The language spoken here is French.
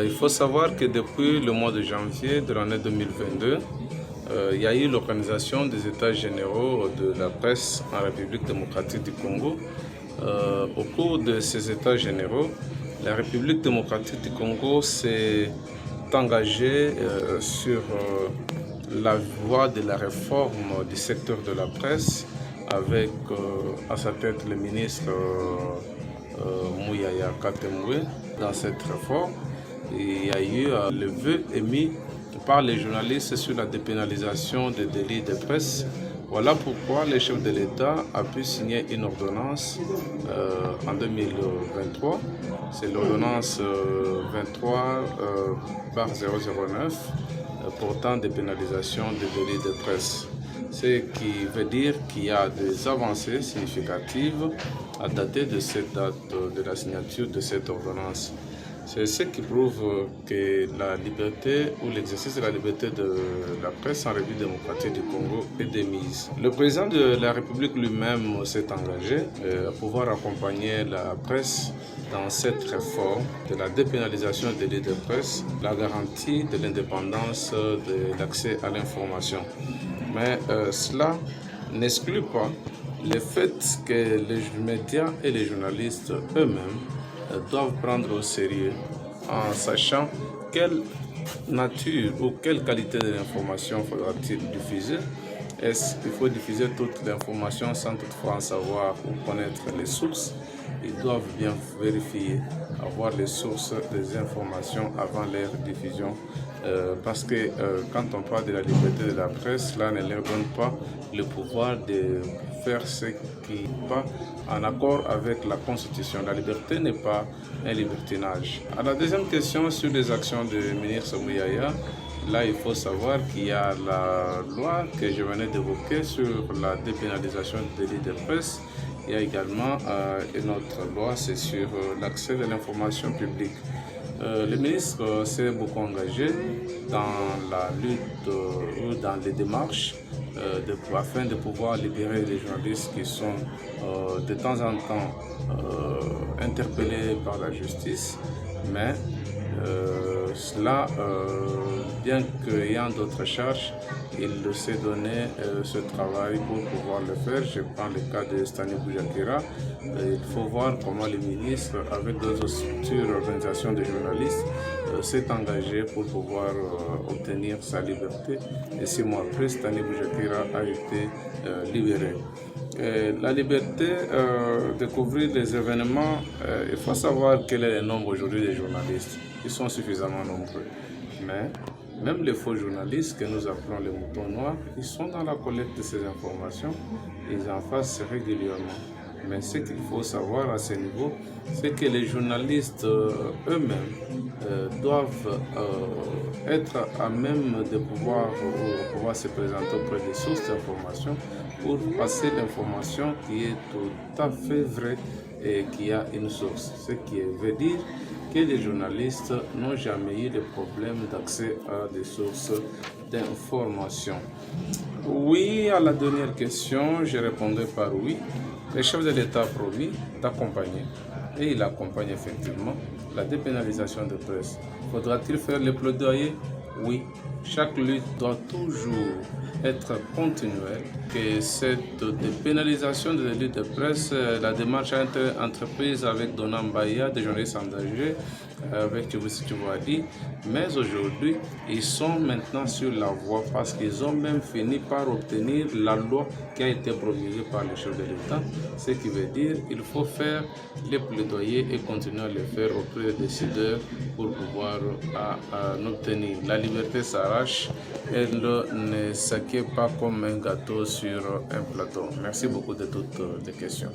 Il faut savoir que depuis le mois de janvier de l'année 2022, il y a eu l'organisation des États généraux de la presse en République démocratique du Congo. Au cours de ces États généraux, la République démocratique du Congo s'est engagée sur la voie de la réforme du secteur de la presse avec à sa tête le ministre Mouyaya Katemoué. Dans cette réforme, il y a eu le vœu émis par les journalistes sur la dépénalisation des délits de presse. Voilà pourquoi le chef de l'État a pu signer une ordonnance en 2023. C'est l'ordonnance 23/009 portant dépénalisation des délits de presse. Ce qui veut dire qu'il y a des avancées significatives à dater de cette date de la signature de cette ordonnance. C'est ce qui prouve que la liberté ou l'exercice de la liberté de la presse en République démocratique du Congo est démise. Le président de la République lui-même s'est engagé à pouvoir accompagner la presse dans cette réforme de la dépénalisation des délits de presse, la garantie de l'indépendance de l'accès à l'information. Mais cela n'exclut pas le fait que les médias et les journalistes eux-mêmes doivent prendre au sérieux en sachant quelle nature ou quelle qualité de l'information faudra-t-il diffuser. Est-ce qu'il faut diffuser toute l'information sans toutefois en savoir ou connaître les sources? Ils doivent bien vérifier, avoir les sources des informations avant leur diffusion. Parce que quand on parle de la liberté de la presse, cela ne leur donne pas le pouvoir de faire ce qui n'est pas en accord avec la Constitution. La liberté n'est pas un libertinage. À la deuxième question sur les actions du ministre Mouyaya, là, il faut savoir qu'il y a la loi que je venais d'évoquer sur la dépénalisation des délits de presse. Il y a également une autre loi, c'est sur l'accès de l'information publique. Le ministre s'est beaucoup engagé dans la lutte ou dans les démarches afin de pouvoir libérer les journalistes qui sont de temps en temps interpellés par la justice. Mais cela, bien qu'ayant d'autres charges, il s'est donné ce travail pour pouvoir le faire. Je prends le cas de Stani Boujakira. Il faut voir comment le ministre, avec d'autres structures, organisations de journalistes, s'est engagé pour pouvoir obtenir sa liberté. Et 6 mois après, Stani Boujakira a été libéré. La liberté de couvrir les événements, il faut savoir quel est le nombre aujourd'hui des journalistes. Ils sont suffisamment nombreux. Mais même les faux journalistes que nous appelons les moutons noirs, ils sont dans la collecte de ces informations, ils en fassent régulièrement. Mais ce qu'il faut savoir à ce niveau, c'est que les journalistes eux-mêmes doivent être à même de pouvoir se présenter auprès des sources d'information pour passer l'information qui est tout à fait vraie et qui a une source. Ce qui veut dire que les journalistes n'ont jamais eu de problème d'accès à des sources d'information. Oui, à la dernière question, je répondais par oui. Le chef de l'État a promis d'accompagner, et il accompagne effectivement, la dépénalisation de presse. Faudra-t-il faire le plaidoyer? Oui. Chaque lutte doit toujours être continuelle, que cette dépénalisation de délit de presse, la démarche a été entreprise avec Dona Mbaya, des journalistes engagés, avec Tchiboussi Tchibouadi, mais aujourd'hui, ils sont maintenant sur la voie parce qu'ils ont même fini par obtenir la loi qui a été promulguée par le chef de l'État, ce qui veut dire qu'il faut faire les plaidoyers et continuer à le faire auprès des décideurs pour pouvoir obtenir. La liberté s'arrache, elle ne s'acquiert pas comme un gâteau sur un plateau. Merci beaucoup de toutes les questions.